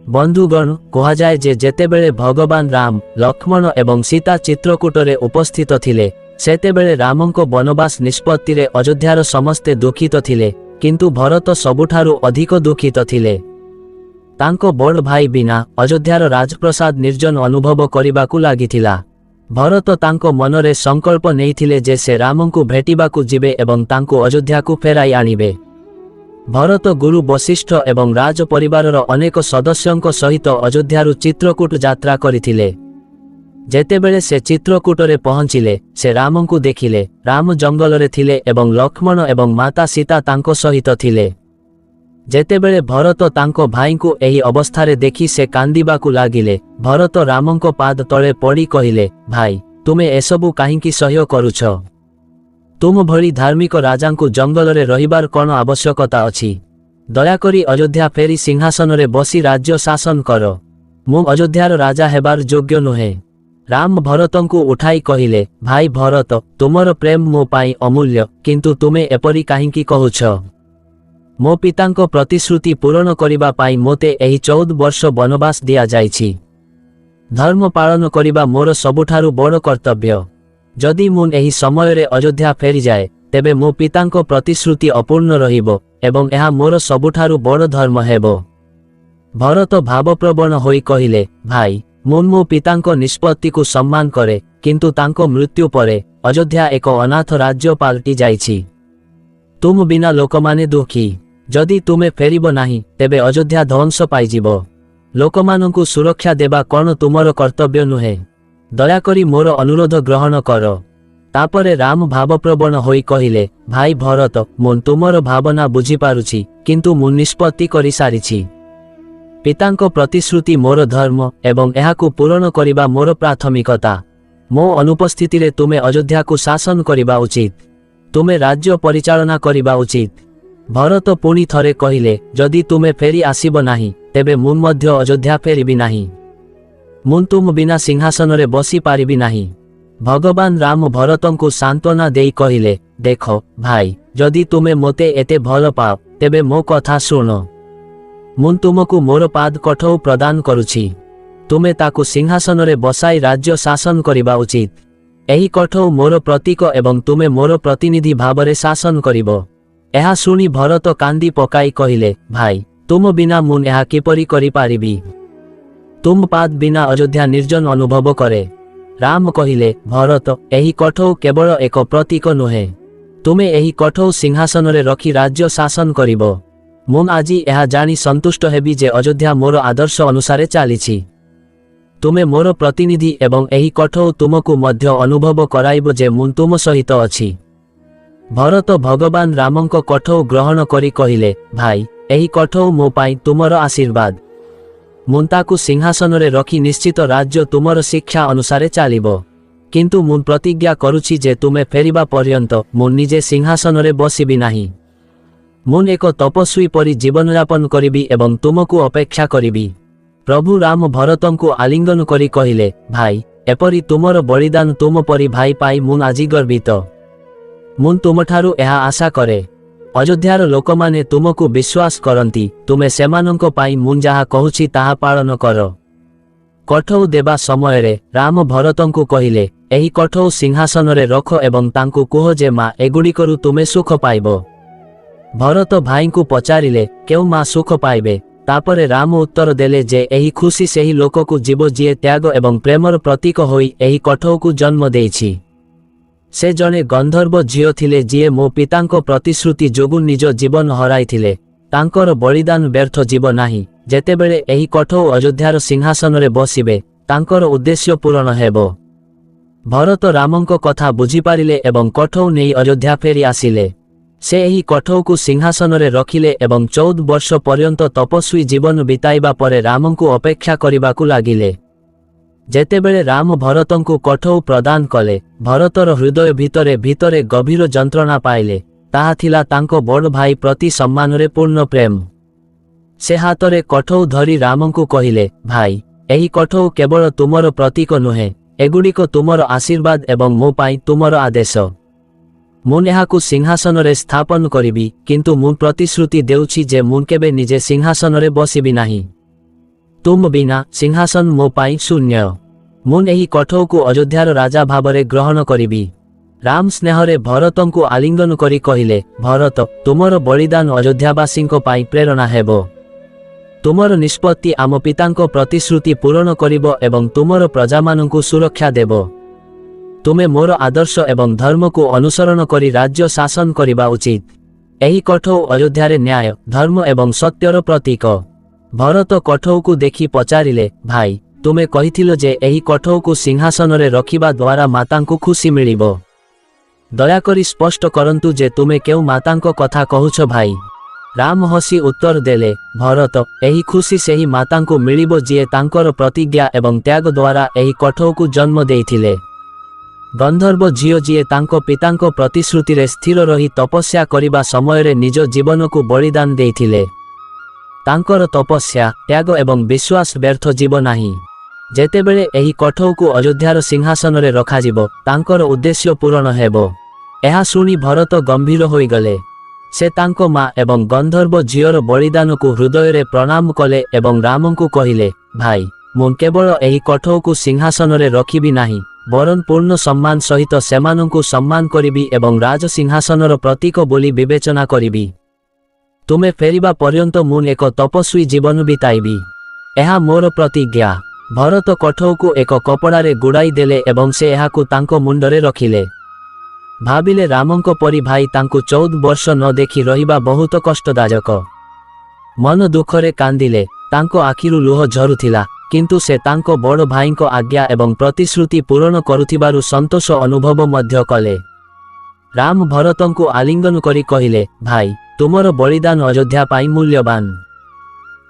ବନ୍ଧୁଗଣ, କୁହାଯାଏ ଯେ ଯେତେବେଳେ ଭଗବାନ ରାମ, ଲକ୍ଷ୍ମଣ ଏବଂ ସୀତା ଚିତ୍ରକୂଟରେ ଉପସ୍ଥିତ ଥିଲେ, ସେତେବେଳେ ରାମଙ୍କ ବନବାସ ନିଷ୍ପତ୍ତିରେ ଅଯୋଧ୍ୟାର ସମସ୍ତେ ଦୁଃଖିତ ଥିଲେ, କିନ୍ତୁ ଭରତ ସବୁଠାରୁ ଅଧିକ ଦୁଃଖିତ ଥିଲେ। ତାଙ୍କ ବଡ଼ ଭାଇ ବିନା ଅଯୋଧ୍ୟାର ରାଜପ୍ରସାଦ ନିର୍ଜନ ଅନୁଭବ କରିବାକୁ ଲାଗିଥିଲା। ଭରତ ତାଙ୍କ ମନରେ ସଂକଳ୍ପ ନେଇଥିଲେ ଯେ ସେ ରାମଙ୍କୁ ଭେଟିବାକୁ ଯିବେ ଏବଂ ତାଙ୍କୁ ଅଯୋଧ୍ୟାକୁ ଫେରାଇ ଆଣିବେ। ଭରତ ଗୁରୁ ବଶିଷ୍ଠ ଏବଂ ରାଜ ପରିବାରର ଅନେକ ସଦସ୍ୟଙ୍କ ସହିତ ଅଯୋଧ୍ୟାରୁ ଚିତ୍ରକୂଟ ଯାତ୍ରା କରିଥିଲେ। ଯେତେବେଳେ ସେ ଚିତ୍ରକୂଟରେ ପହଞ୍ଚିଲେ, ସେ ରାମଙ୍କୁ ଦେଖିଲେ। ରାମ ଜଙ୍ଗଲରେ ଥିଲେ ଏବଂ ଲକ୍ଷ୍ମଣ ଏବଂ ମାତା ସୀତା ତାଙ୍କ ସହିତ ଥିଲେ। ଯେତେବେଳେ ଭରତ ତାଙ୍କ ଭାଇଙ୍କୁ ଏହି ଅବସ୍ଥାରେ ଦେଖି ସେ କାନ୍ଦିବାକୁ ଲାଗିଲେ। ଭରତ ରାମଙ୍କ ପାଦ ତଳେ ପଡ଼ି କହିଲେ, ଭାଇ, ତୁମେ ଏସବୁ କାହିଁକି ସହ୍ୟ କରୁଛ? ତୁମ ଭଳି ଧାର୍ମିକ ରାଜାଙ୍କୁ ଜଙ୍ଗଲରେ ରହିବାର କ'ଣ ଆବଶ୍ୟକତା ଅଛି? ଦୟାକରି ଅଯୋଧ୍ୟା ଫେରି ସିଂହାସନରେ ବସି ରାଜ୍ୟ ଶାସନ କର। ମୁଁ ଅଯୋଧ୍ୟାର ରାଜା ହେବାର ଯୋଗ୍ୟ ନୁହେଁ। ରାମ ଭରତଙ୍କୁ ଉଠାଇ କହିଲେ, ଭାଇ ଭରତ, ତୁମର ପ୍ରେମ ମୋ ପାଇଁ ଅମୂଲ୍ୟ, କିନ୍ତୁ ତୁମେ ଏପରି କାହିଁକି କହୁଛ? ମୋ ପିତାଙ୍କ ପ୍ରତିଶ୍ରୁତି ପୂରଣ କରିବା ପାଇଁ ମୋତେ ଏହି 14 ବର୍ଷ ବନବାସ ଦିଆଯାଇଛି। ଧର୍ମ ପାଳନ କରିବା ମୋର ସବୁଠାରୁ ବଡ଼ କର୍ତ୍ତବ୍ୟ। ଯଦି ମୁଁ ଏହି ସମୟରେ ଅଯୋଧ୍ୟା ଫେରିଯାଏ, ତେବେ ମୋ ପିତାଙ୍କ ପ୍ରତିଶ୍ରୁତି ଅପୂର୍ଣ୍ଣ ରହିବ ଏବଂ ଏହା ମୋର ସବୁଠାରୁ ବଡ଼ ଧର୍ମ ହେବ। ଭରତ ଭାବପ୍ରବଣ ହୋଇ କହିଲେ, ଭାଇ, ମୁଁ ମୋ ପିତାଙ୍କ ନିଷ୍ପତ୍ତିକୁ ସମ୍ମାନ କରେ, କିନ୍ତୁ ତାଙ୍କ ମୃତ୍ୟୁ ପରେ ଅଯୋଧ୍ୟା ଏକ ଅନାଥ ରାଜ୍ୟ ପାଲଟି ଯାଇଛି। ତୁମ ବିନା ଲୋକମାନେ ଦୁଃଖୀ। ଯଦି ତୁମେ ଫେରିବ ନାହିଁ, ତେବେ ଅଯୋଧ୍ୟା ଧ୍ୱଂସ ପାଇଯିବ। ଲୋକମାନଙ୍କୁ ସୁରକ୍ଷା ଦେବା କ'ଣ ତୁମର କର୍ତ୍ତବ୍ୟ ନୁହେଁ? ଦୟାକରି ମୋର ଅନୁରୋଧ ଗ୍ରହଣ କର। ତାପରେ ରାମ ଭାବପ୍ରବଣ ହୋଇ କହିଲେ, ଭାଇ ଭରତ, ମୁଁ ତୁମର ଭାବନା ବୁଝିପାରୁଛି, କିନ୍ତୁ ମୁଁ ନିଷ୍ପତ୍ତି କରିସାରିଛି। ପିତାଙ୍କ ପ୍ରତିଶ୍ରୁତି ମୋର ଧର୍ମ ଏବଂ ଏହାକୁ ପୂରଣ କରିବା ମୋର ପ୍ରାଥମିକତା। ମୋ ଅନୁପସ୍ଥିତିରେ ତୁମେ ଅଯୋଧ୍ୟାକୁ ଶାସନ କରିବା ଉଚିତ। ତୁମେ ରାଜ୍ୟ ପରିଚାଳନା କରିବା ଉଚିତ। ଭରତ ପୁଣି ଥରେ କହିଲେ, ଯଦି ତୁମେ ଫେରି ଆସିବ ନାହିଁ, ତେବେ ମୁଁ ମଧ୍ୟ ଅଯୋଧ୍ୟା ଫେରିବି ନାହିଁ। ମୁଁ ତୁମ ବିନା ସିଂହାସନରେ ବସିପାରିବି ନାହିଁ। ଭଗବାନ ରାମ ଭରତଙ୍କୁ ସାନ୍ତ୍ୱନା ଦେଇ କହିଲେ, ଦେଖ ଭାଇ, ଯଦି ତୁମେ ମୋତେ ଏତେ ଭଲ ପାଅ, ତେବେ ମୋ କଥା ଶୁଣ। ମୁଁ ତୁମକୁ ମୋର ପାଦ କଠଉ ପ୍ରଦାନ କରୁଛି। ତୁମେ ତାକୁ ସିଂହାସନରେ ବସାଇ ରାଜ୍ୟ ଶାସନ କରିବା ଉଚିତ। ଏହି କଠଉ ମୋର ପ୍ରତୀକ ଏବଂ ତୁମେ ମୋର ପ୍ରତିନିଧି ଭାବରେ ଶାସନ କରିବ। ଏହା ଶୁଣି ଭରତ କାନ୍ଦି ପକାଇ କହିଲେ, ଭାଇ, ତୁମ ବିନା ମୁଁ ଏହା କିପରି କରିପାରିବି? ତୁମ ପାଦ ବିନା ଅଯୋଧ୍ୟା ନିର୍ଜନ ଅନୁଭବ କରେ। ରାମ କହିଲେ, ଭରତ, ଏହି କଠଉ କେବଳ ଏକ ପ୍ରତୀକ ନୁହେଁ। ତୁମେ ଏହି କଠଉ ସିଂହାସନରେ ରଖି ରାଜ୍ୟ ଶାସନ କରିବ। ମୁଁ ଆଜି ଏହା ଜାଣି ସନ୍ତୁଷ୍ଟ ହେବି ଯେ ଅଯୋଧ୍ୟା ମୋର ଆଦର୍ଶ ଅନୁସାରେ ଚାଲିଛି। ତୁମେ ମୋର ପ୍ରତିନିଧି ଏବଂ ଏହି କଠଉ ତୁମକୁ ମଧ୍ୟ ଅନୁଭବ କରାଇବ ଯେ ମୁଁ ତୁମ ସହିତ ଅଛି। ଭରତ ଭଗବାନ ରାମଙ୍କ କଠଉ ଗ୍ରହଣ କରି କହିଲେ, ଭାଇ, ଏହି କଠଉ ମୋ ପାଇଁ ତୁମର ଆଶୀର୍ବାଦ। ମୁଁ ତାକୁ ସିଂହାସନରେ ରଖି ନିଶ୍ଚିତ ରାଜ୍ୟ ତୁମର ଶିକ୍ଷା ଅନୁସାରେ ଚାଲିବ। କିନ୍ତୁ ମୁଁ ପ୍ରତିଜ୍ଞା କରୁଛି ଯେ ତୁମେ ଫେରିବା ପର୍ଯ୍ୟନ୍ତ ମୁଁ ନିଜେ ସିଂହାସନରେ ବସିବି ନାହିଁ। ମୁଁ ଏକ ତପସ୍ୱୀ ପରି ଜୀବନଯାପନ କରିବି ଏବଂ ତୁମକୁ ଅପେକ୍ଷା କରିବି। ପ୍ରଭୁ ରାମ ଭରତଙ୍କୁ ଆଲିଙ୍ଗନ କରି କହିଲେ, ଭାଇ, ଏପରି ତୁମର ବଳିଦାନ ତୁମ ପରି ଭାଇ ପାଇ ମୁଁ ଆଜି ଗର୍ବିତ। ମୁଁ ତୁମଠାରୁ ଏହା ଆଶା କରେ। ଅଯୋଧ୍ୟାର ଲୋକମାନେ ତୁମକୁ ବିଶ୍ୱାସ କରନ୍ତି। ତୁମେ ସେମାନଙ୍କ ପାଇଁ ମୁଁ ଯାହା କହୁଛି ତାହା ପାଳନ କର। କଠଉ ଦେବା ସମୟରେ ରାମ ଭରତଙ୍କୁ କହିଲେ, ଏହି କଠଉ ସିଂହାସନରେ ରଖ ଏବଂ ତାଙ୍କୁ କୁହ ଯେ ମା, ଏଗୁଡ଼ିକରୁ ତୁମେ ସୁଖ ପାଇବ। ଭରତ ଭାଇଙ୍କୁ ପଚାରିଲେ, କେଉଁ ମା ସୁଖ ପାଇବେ? ତାପରେ ରାମ ଉତ୍ତର ଦେଲେ ଯେ ଏହି ଖୁସି ସେହି ଲୋକକୁ ଯିବ ଯିଏ ତ୍ୟାଗ ଏବଂ ପ୍ରେମର ପ୍ରତୀକ ହୋଇ ଏହି କଠଉକୁ ଜନ୍ମ ଦେଇଛି। ସେ ଜଣେ ଗନ୍ଧର୍ବ ଝିଅ ଥିଲେ ଯିଏ ମୋ ପିତାଙ୍କ ପ୍ରତିଶ୍ରୁତି ଯୋଗୁଁ ନିଜ ଜୀବନ ହରାଇଥିଲେ। ତାଙ୍କର ବଳିଦାନ ବ୍ୟର୍ଥ ଯିବ ନାହିଁ। ଯେତେବେଳେ ଏହି କଠଉ ଅଯୋଧ୍ୟାର ସିଂହାସନରେ ବସିବେ, ତାଙ୍କର ଉଦ୍ଦେଶ୍ୟ ପୂରଣ ହେବ। ଭରତ ରାମଙ୍କ କଥା ବୁଝିପାରିଲେ ଏବଂ କଠଉ ନେଇ ଅଯୋଧ୍ୟା ଫେରି ଆସିଲେ। ସେ ଏହି କଠଉକୁ ସିଂହାସନରେ ରଖିଲେ ଏବଂ 14 ବର୍ଷ ପର୍ଯ୍ୟନ୍ତ ତପସ୍ୱୀ ଜୀବନ ବିତାଇବା ପରେ ରାମଙ୍କୁ ଅପେକ୍ଷା କରିବାକୁ ଲାଗିଲେ। ଯେତେବେଳେ ରାମ ଭରତଙ୍କୁ କଠଉ ପ୍ରଦାନ କଲେ, ଭରତର ହୃଦୟ ଭିତରେ ଭିତରେ ଗଭୀର ଯନ୍ତ୍ରଣା ପାଇଲେ। ତାହା ଥିଲା ତାଙ୍କ ବଡ଼ ଭାଇ ପ୍ରତି ସମ୍ମାନରେ ପୂର୍ଣ୍ଣ ପ୍ରେମ। ସେ ହାତରେ କଠଉ ଧରି ରାମଙ୍କୁ କହିଲେ, ଭାଇ, ଏହି କଠଉ କେବଳ ତୁମର ପ୍ରତୀକ ନୁହେଁ, ଏଗୁଡ଼ିକ ତୁମର ଆଶୀର୍ବାଦ ଏବଂ ମୋ ପାଇଁ ତୁମର ଆଦେଶ। ମୁଁ ଏହାକୁ ସିଂହାସନରେ ସ୍ଥାପନ କରିବି, କିନ୍ତୁ ମୁଁ ପ୍ରତିଶ୍ରୁତି ଦେଉଛି ଯେ ମୁଁ କେବେ ନିଜେ ସିଂହାସନରେ ବସିବି ନାହିଁ। ତୁମ ବିନା ସିଂହାସନ ମୋ ପାଇଁ ଶୂନ୍ୟ। ମୁଁ ଏହି କଠଉକୁ ଅଯୋଧ୍ୟାର ରାଜା ଭାବରେ ଗ୍ରହଣ କରିବି। ରାମ ସ୍ନେହରେ ଭରତଙ୍କୁ ଆଲିଙ୍ଗନ କରି କହିଲେ, ଭରତ, ତୁମର ବଳିଦାନ ଅଯୋଧ୍ୟାବାସୀଙ୍କ ପାଇଁ ପ୍ରେରଣା ହେବ। ତୁମର ନିଷ୍ପତ୍ତି ଆମ ପିତାଙ୍କ ପ୍ରତିଶ୍ରୁତି ପୂରଣ କରିବ ଏବଂ ତୁମର ପ୍ରଜାମାନଙ୍କୁ ସୁରକ୍ଷା ଦେବ। ତୁମେ ମୋର ଆଦର୍ଶ ଏବଂ ଧର୍ମକୁ ଅନୁସରଣ କରି ରାଜ୍ୟ ଶାସନ କରିବା ଉଚିତ। ଏହି କଠଉ ଅଯୋଧ୍ୟାରେ ନ୍ୟାୟ, ଧର୍ମ ଏବଂ ସତ୍ୟର ପ୍ରତୀକ। ଭରତ କଠଉକୁ ଦେଖି ପଚାରିଲେ, ଭାଇ, ତୁମେ କହିଥିଲ ଯେ ଏହି କଠଉକୁ ସିଂହାସନରେ ରଖିବା ଦ୍ୱାରା ମାତାଙ୍କୁ ଖୁସି ମିଳିବ। ଦୟାକରି ସ୍ପଷ୍ଟ କରନ୍ତୁ ଯେ ତୁମେ କେଉଁ ମାତାଙ୍କ କଥା କହୁଛ ଭାଇ? ରାମ ହସି ଉତ୍ତର ଦେଲେ, ଭରତ, ଏହି ଖୁସି ସେହି ମାତାଙ୍କୁ ମିଳିବ ଯିଏ ତାଙ୍କର ପ୍ରତିଜ୍ଞା ଏବଂ ତ୍ୟାଗ ଦ୍ୱାରା ଏହି କଠଉକୁ ଜନ୍ମ ଦେଇଥିଲେ। ଗନ୍ଧର୍ବ ଝିଅ ଯିଏ ତାଙ୍କ ପିତାଙ୍କ ପ୍ରତିଶ୍ରୁତିରେ ସ୍ଥିର ରହି ତପସ୍ୟା କରିବା ସମୟରେ ନିଜ ଜୀବନକୁ ବଳିଦାନ ଦେଇଥିଲେ। ତାଙ୍କର ତପସ୍ୟା, ତ୍ୟାଗ ଏବଂ ବିଶ୍ୱାସ ବ୍ୟର୍ଥ ଯିବ ନାହିଁ। ଯେତେବେଳେ ଏହି କଠଉକୁ ଅଯୋଧ୍ୟାର ସିଂହାସନରେ ରଖାଯିବ, ତାଙ୍କର ଉଦ୍ଦେଶ୍ୟ ପୂରଣ ହେବ। ଏହା ଶୁଣି ଭରତ ଗମ୍ଭୀର ହୋଇଗଲେ। ସେ ତାଙ୍କ ମା ଏବଂ ଗନ୍ଧର୍ବ ଝିଅର ବଳିଦାନକୁ ହୃଦୟରେ ପ୍ରଣାମ କଲେ ଏବଂ ରାମଙ୍କୁ କହିଲେ, ଭାଇ, ମୁଁ କେବଳ ଏହି କଠଉକୁ ସିଂହାସନରେ ରଖିବି ନାହିଁ, ବରଂ ପୂର୍ଣ୍ଣ ସମ୍ମାନ ସହିତ ସେମାନଙ୍କୁ ସମ୍ମାନ କରିବି ଏବଂ ରାଜସିଂହାସନର ପ୍ରତୀକ ବୋଲି ବିବେଚନା କରିବି। ତୁମେ ଫେରିବା ପର୍ଯ୍ୟନ୍ତ ମୁଁ ଏକ ତପସ୍ୱୀ ଜୀବନ ବିତାଇବି। ଏହା ମୋର ପ୍ରତିଜ୍ଞା। ଭରତ କଠଉକୁ ଏକ କପଡ଼ାରେ ଗୁଡ଼ାଇ ଦେଲେ ଏବଂ ସେ ଏହାକୁ ତାଙ୍କ ମୁଣ୍ଡରେ ରଖିଲେ। ଭାବିଲେ ରାମଙ୍କ ପରି ଭାଇ ତାଙ୍କୁ 14 ବର୍ଷ ନ ଦେଖି ରହିବା ବହୁତ କଷ୍ଟଦାୟକ। ମନ ଦୁଃଖରେ କାନ୍ଦିଲେ। ତାଙ୍କ ଆଖିରୁ ଲୁହ ଝରୁଥିଲା, କିନ୍ତୁ ସେ ତାଙ୍କ ବଡ଼ ଭାଇଙ୍କ ଆଜ୍ଞା ଏବଂ ପ୍ରତିଶ୍ରୁତି ପୂରଣ କରୁଥିବାରୁ ସନ୍ତୋଷ ଅନୁଭବ ମଧ୍ୟ କଲେ। ରାମ ଭରତଙ୍କୁ ଆଲିଙ୍ଗନ କରି କହିଲେ, ଭାଇ, ତୁମର ବଳିଦାନ ଅଯୋଧ୍ୟା ପାଇଁ ମୂଲ୍ୟବାନ।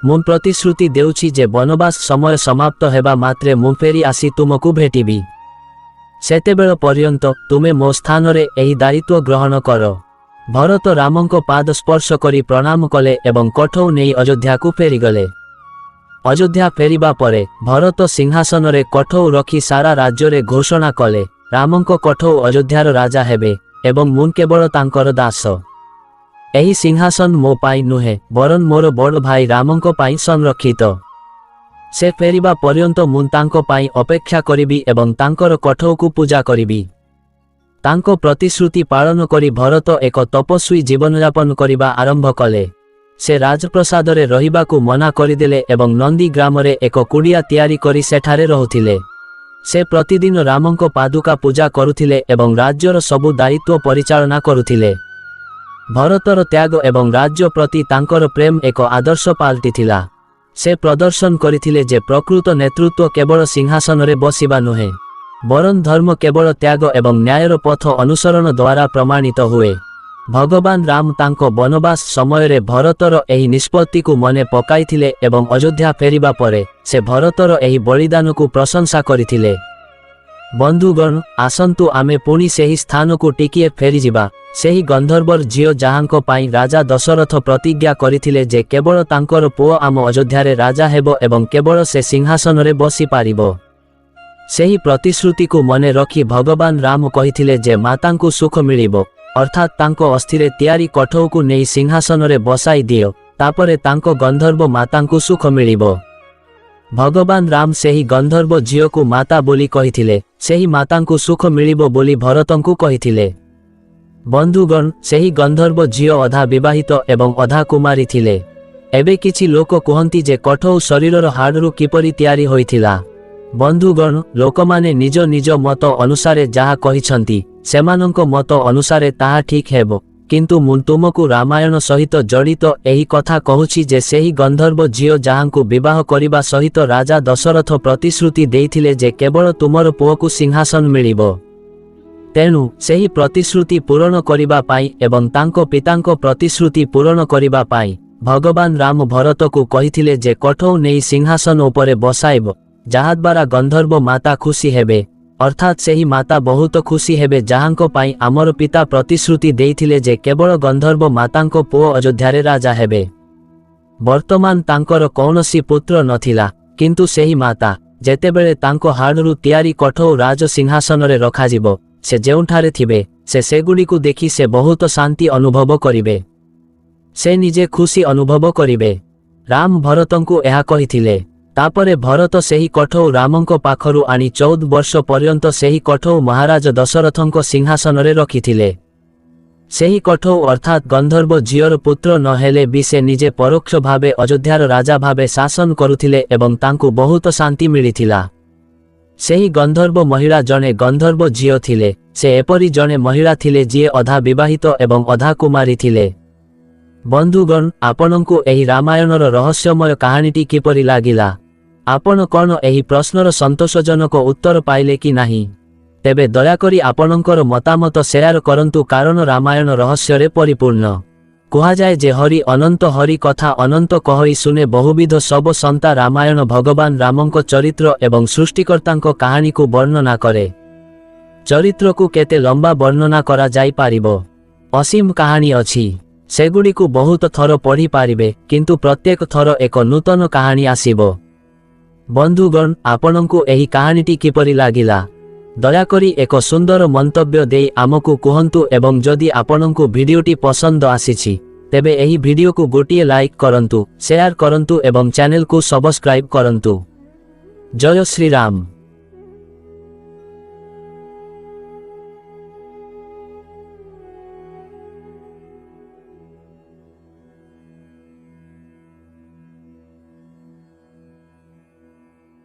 ମୁଁ ପ୍ରତିଶ୍ରୁତି ଦେଉଛି ଯେ ବନବାସ ସମୟ ସମାପ୍ତ ହେବା ମାତ୍ରେ ମୁଁ ଫେରି ଆସି ତୁମକୁ ଭେଟିବି। ସେତେବେଳ ପର୍ଯ୍ୟନ୍ତ ତୁମେ ମୋ ସ୍ଥାନରେ ଏହି ଦାୟିତ୍ୱ ଗ୍ରହଣ କର। ଭରତ ରାମଙ୍କ ପାଦ ସ୍ପର୍ଶ କରି ପ୍ରଣାମ କଲେ ଏବଂ କଠଉ ନେଇ ଅଯୋଧ୍ୟାକୁ ଫେରିଗଲେ। ଅଯୋଧ୍ୟା ଫେରିବା ପରେ ଭରତ ସିଂହାସନରେ କଠଉ ରଖି ସାରା ରାଜ୍ୟରେ ଘୋଷଣା କଲେ, ରାମଙ୍କ କଠଉ ଅଯୋଧ୍ୟାର ରାଜା ହେବେ ଏବଂ ମୁଁ କେବଳ ତାଙ୍କର ଦାସ। ଏହି ସିଂହାସନ ମୋ ପାଇଁ ନୁହେଁ, ବରଂ ମୋର ବଡ଼ ଭାଇ ରାମଙ୍କ ପାଇଁ ସଂରକ୍ଷିତ। ସେ ଫେରିବା ପର୍ଯ୍ୟନ୍ତ ମୁଁ ତାଙ୍କ ପାଇଁ ଅପେକ୍ଷା କରିବି ଏବଂ ତାଙ୍କର କଠଉକୁ ପୂଜା କରିବି। ତାଙ୍କ ପ୍ରତିଶ୍ରୁତି ପାଳନ କରି ଭରତ ଏକ ତପସ୍ୱୀ ଜୀବନଯାପନ କରିବା ଆରମ୍ଭ କଲେ। ସେ ରାଜପ୍ରସାଦରେ ରହିବାକୁ ମନା କରିଦେଲେ ଏବଂ ନନ୍ଦୀ ଗ୍ରାମରେ ଏକ କୁଡ଼ିଆ ତିଆରି କରି ସେଠାରେ ରହୁଥିଲେ। ସେ ପ୍ରତିଦିନ ରାମଙ୍କ ପାଦୁକା ପୂଜା କରୁଥିଲେ ଏବଂ ରାଜ୍ୟର ସବୁ ଦାୟିତ୍ୱ ପରିଚାଳନା କରୁଥିଲେ। ଭରତର ତ୍ୟାଗ ଏବଂ ରାଜ୍ୟ ପ୍ରତି ତାଙ୍କର ପ୍ରେମ ଏକ ଆଦର୍ଶ ପାଲଟିଥିଲା। ସେ ପ୍ରଦର୍ଶନ କରିଥିଲେ ଯେ ପ୍ରକୃତ ନେତୃତ୍ୱ କେବଳ ସିଂହାସନରେ ବସିବା ନୁହେଁ, ବରଂ ଧର୍ମ କେବଳ ତ୍ୟାଗ ଏବଂ ନ୍ୟାୟର ପଥ ଅନୁସରଣ ଦ୍ୱାରା ପ୍ରମାଣିତ ହୁଏ। ଭଗବାନ ରାମ ତାଙ୍କ ବନବାସ ସମୟରେ ଭରତର ଏହି ନିଷ୍ପତ୍ତିକୁ ମନେ ପକାଇଥିଲେ ଏବଂ ଅଯୋଧ୍ୟା ଫେରିବା ପରେ ସେ ଭରତର ଏହି ବଳିଦାନକୁ ପ୍ରଶଂସା କରିଥିଲେ। ବନ୍ଧୁଗଣ, ଆସନ୍ତୁ ଆମେ ପୁଣି ସେହି ସ୍ଥାନକୁ ଟିକିଏ ଫେରିଯିବା, ସେହି ଗନ୍ଧର୍ବର ଝିଅ ଯାହାଙ୍କ ପାଇଁ ରାଜା ଦଶରଥ ପ୍ରତିଜ୍ଞା କରିଥିଲେ ଯେ କେବଳ ତାଙ୍କର ପୁଅ ଆମ ଅଯୋଧ୍ୟାରେ ରାଜା ହେବ ଏବଂ କେବଳ ସେ ସିଂହାସନରେ ବସିପାରିବ। ସେହି ପ୍ରତିଶ୍ରୁତିକୁ ମନେ ରଖି ଭଗବାନ ରାମ କହିଥିଲେ ଯେ ମାତାଙ୍କୁ ସୁଖ ମିଳିବ, ଅର୍ଥାତ୍ ତାଙ୍କ ଅସ୍ଥିରେ ତିଆରି କଠଉକୁ ନେଇ ସିଂହାସନରେ ବସାଇ ଦିଅ, ତାପରେ ତାଙ୍କ ଗନ୍ଧର୍ବ ମାତାଙ୍କୁ ସୁଖ ମିଳିବ। ଭଗବାନ ରାମ ସେହି ଗନ୍ଧର୍ବ ଝିଅକୁ ମାତା ବୋଲି କହିଥିଲେ, ସେହି ମାତାଙ୍କୁ ସୁଖ ମିଳିବ ବୋଲି ଭରତଙ୍କୁ କହିଥିଲେ। ବନ୍ଧୁଗଣ, ସେହି ଗନ୍ଧର୍ବ ଝିଅ ଅଧା ବିବାହିତ ଏବଂ ଅଧା କୁମାରୀ ଥିଲେ। ଏବେ କିଛି ଲୋକ କୁହନ୍ତି ଯେ କଠଉ ଶରୀରର ହାଡ଼ରୁ କିପରି ତିଆରି ହୋଇଥିଲା। ବନ୍ଧୁଗଣ, ଲୋକମାନେ ନିଜ ନିଜ ମତ ଅନୁସାରେ ଯାହା କହିଛନ୍ତି, ସେମାନଙ୍କ ମତ ଅନୁସାରେ ତାହା ଠିକ୍ ହେବ, କିନ୍ତୁ ମୁଁ ତୁମକୁ ରାମାୟଣ ସହିତ ଜଡ଼ିତ ଏହି କଥା କହୁଛି ଯେ ସେହି ଗନ୍ଧର୍ବ ଝିଅ ଯାହାଙ୍କୁ ବିବାହ କରିବା ସହିତ ରାଜା ଦଶରଥ ପ୍ରତିଶ୍ରୁତି ଦେଇଥିଲେ ଯେ କେବଳ ତୁମର ପୁଅକୁ ସିଂହାସନ ମିଳିବ। ତେଣୁ ସେହି ପ୍ରତିଶ୍ରୁତି ପୂରଣ କରିବା ପାଇଁ ଏବଂ ତାଙ୍କ ପିତାଙ୍କ ପ୍ରତିଶ୍ରୁତି ପୂରଣ କରିବା ପାଇଁ ଭଗବାନ ରାମ ଭରତକୁ କହିଥିଲେ ଯେ କଠଉ ନେଇ ସିଂହାସନ ଉପରେ ବସାଇବ, ଯାହାଦ୍ୱାରା ଗନ୍ଧର୍ବ ମାତା ଖୁସି ହେବେ, ଅର୍ଥାତ୍ ସେହି ମାତା ବହୁତ ଖୁସି ହେବେ ଯାହାଙ୍କ ପାଇଁ ଆମର ପିତା ପ୍ରତିଶ୍ରୁତି ଦେଇଥିଲେ ଯେ କେବଳ ଗନ୍ଧର୍ବ ମାତାଙ୍କ ପୁଅ ଅଯୋଧ୍ୟାରେ ରାଜା ହେବେ। ବର୍ତ୍ତମାନ ତାଙ୍କର କୌଣସି ପୁତ୍ର ନଥିଲା, କିନ୍ତୁ ସେହି ମାତା ଯେତେବେଳେ ତାଙ୍କ ହାଡ଼ରୁ ତିଆରି କଠଉ ରାଜ ସିଂହାସନରେ ରଖାଯିବ, ସେ ଯେଉଁଠାରେ ଥିବେ ସେ ସେଗୁଡ଼ିକୁ ଦେଖି ସେ ବହୁତ ଶାନ୍ତି ଅନୁଭବ କରିବେ। ସେ ନିଜେ ଖୁସି ଅନୁଭବ କରିବେ। ରାମ ଭରତଙ୍କୁ ଏହା କହିଥିଲେ। ତାପରେ ଭରତ ସେହି କଠଉ ରାମଙ୍କ ପାଖରୁ ଆଣି 14 ବର୍ଷ ପର୍ଯ୍ୟନ୍ତ ସେହି କଠଉ ମହାରାଜ ଦଶରଥଙ୍କ ସିଂହାସନରେ ରଖିଥିଲେ। ସେହି କଠଉ ଅର୍ଥାତ୍ ଗନ୍ଧର୍ବ ଝିଅର ପୁତ୍ର ନ ହେଲେ ବି ସେ ନିଜେ ପରୋକ୍ଷ ଭାବେ ଅଯୋଧ୍ୟାର ରାଜା ଭାବେ ଶାସନ କରୁଥିଲେ ଏବଂ ତାଙ୍କୁ ବହୁତ ଶାନ୍ତି ମିଳିଥିଲା। ସେହି ଗନ୍ଧର୍ବ ମହିଳା ଜଣେ ଗନ୍ଧର୍ବ ଝିଅ ଥିଲେ। ସେ ଏପରି ଜଣେ ମହିଳା ଥିଲେ ଯିଏ ଅଧା ବିବାହିତ ଏବଂ ଅଧା କୁମାରୀ ଥିଲେ। ବନ୍ଧୁଗଣ, ଆପଣଙ୍କୁ ଏହି ରାମାୟଣର ରହସ୍ୟମୟ କାହାଣୀଟି କିପରି ଲାଗିଲା? ଆପଣ କ'ଣ ଏହି ପ୍ରଶ୍ନର ସନ୍ତୋଷଜନକ ଉତ୍ତର ପାଇଲେ କି ନାହିଁ? ତେବେ ଦୟାକରି ଆପଣଙ୍କର ମତାମତ ସେୟାର କରନ୍ତୁ, କାରଣ ରାମାୟଣ ରହସ୍ୟରେ ପରିପୂର୍ଣ୍ଣ। କୁହାଯାଏ ଯେ ହରି ଅନନ୍ତ, ହରି କଥା ଅନନ୍ତ କହଇ ଶୁନେ ବହୁବିଧ ସବୁ ସନ୍ତା। ରାମାୟଣ ଭଗବାନ ରାମଙ୍କ ଚରିତ୍ର ଏବଂ ସୃଷ୍ଟିକର୍ତ୍ତାଙ୍କ କାହାଣୀକୁ ବର୍ଣ୍ଣନା କରେ। ଚରିତ୍ରକୁ କେତେ ଲମ୍ବା ବର୍ଣ୍ଣନା କରାଯାଇପାରିବ। ଅସୀମ କାହାଣୀ ଅଛି, ସେଗୁଡ଼ିକୁ ବହୁତ ଥର ପଢ଼ିପାରିବେ, କିନ୍ତୁ ପ୍ରତ୍ୟେକ ଥର ଏକ ନୂତନ କାହାଣୀ ଆସିବ। ବନ୍ଧୁଗଣ, ଆପଣଙ୍କୁ ଏହି କାହାଣୀଟି କିପରି ଲାଗିଲା? ଦୟାକରି ଏକ ସୁନ୍ଦର ମନ୍ତବ୍ୟ ଦେଇ ଆମକୁ କୁହନ୍ତୁ ଏବଂ ଯଦି ଆପଣଙ୍କୁ ଭିଡ଼ିଓଟି ପସନ୍ଦ ଆସିଛି, ତେବେ ଏହି ଭିଡ଼ିଓକୁ ଗୋଟିଏ ଲାଇକ୍ କରନ୍ତୁ, ସେୟାର କରନ୍ତୁ ଏବଂ ଚ୍ୟାନେଲକୁ ସବସ୍କ୍ରାଇବ୍ କରନ୍ତୁ। ଜୟ ଶ୍ରୀରାମ।